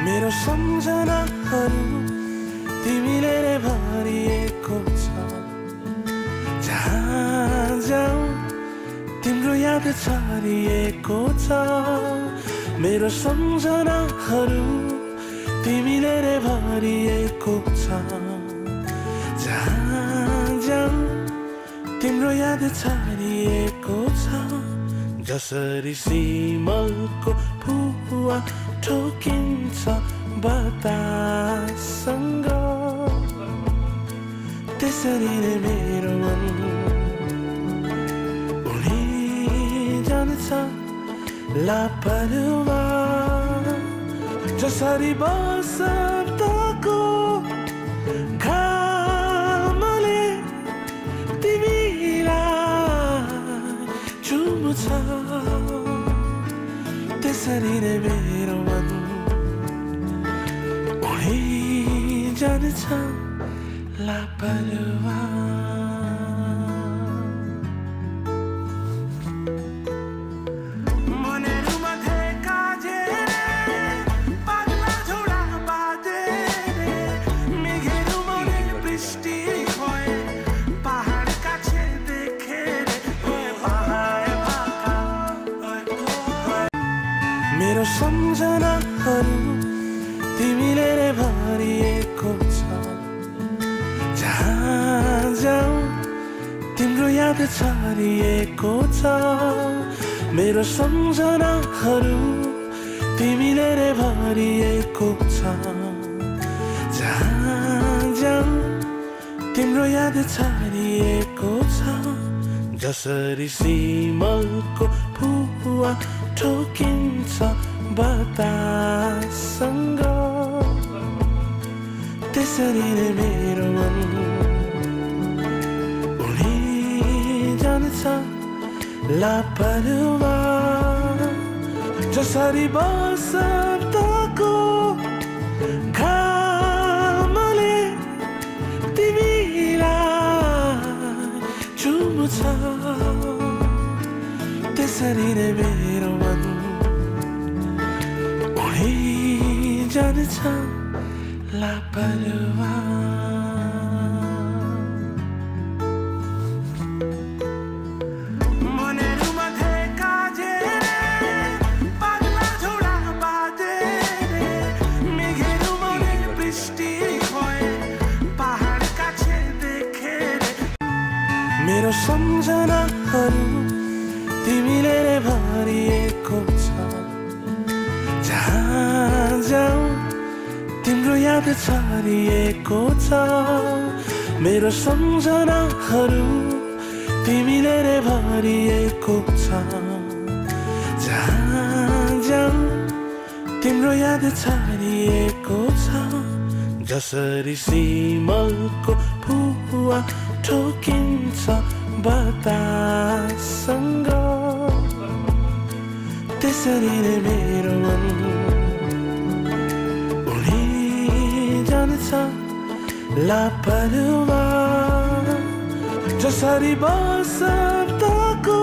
मेरो सम्झनाहरू तिमीले नै भरिएको छ। जहाँ जाऊँ तिम्रो याद छरिएको छ। मेरो सम्झनाहरू तिमीले नै भरिएको छ। जहाँ जाऊँ तिम्रो याद छरिएको छ। जसरी सिमलको फुवा ठोकिन्छ बतासँग, त्यसरी नै मेरो मन उडी जान्छ लापरवाह। जसरी बसन्तको घामले तिमीलाई चुम्छ, त्यसरी नै मेरो मन उडी जान्छ लापरवाह। मेरो सम्झनाहरू तिमीले नै भरिएको छ। जहाँ जाऊँ तिम्रो याद छरिएको छ। मेरो सम्झनाहरू तिमीले नै भरिएको छ। जहाँ जाऊँ तिम्रो याद छरिएको छ। जसरी सिमलको फुवा ठोकिन्छ बतासँग, त्यसरी नै मेरो मन उडी जान्छ लापरवाह। जसरी बसन्तको घामले तिमीलाई चुम्छ, त्यसरी नै मेरो मन उडी जान्छ लापरवाह। मेरो सम्झनाहरू तिमीले नै भरिएको छ। जहाँ जाऊँ तिम्रो याद छरिएको छ। मेरो सम्झनाहरू तिमीले नै भरिएको छ। जहाँ जाऊँ तिम्रो याद छरिएको छ। जसरी सिमलको फुवा ठोकिन्छ बतासँग, त्यसरी नै मेरो मन उडी जान्छ लापरवाह। जसरी बसन्तको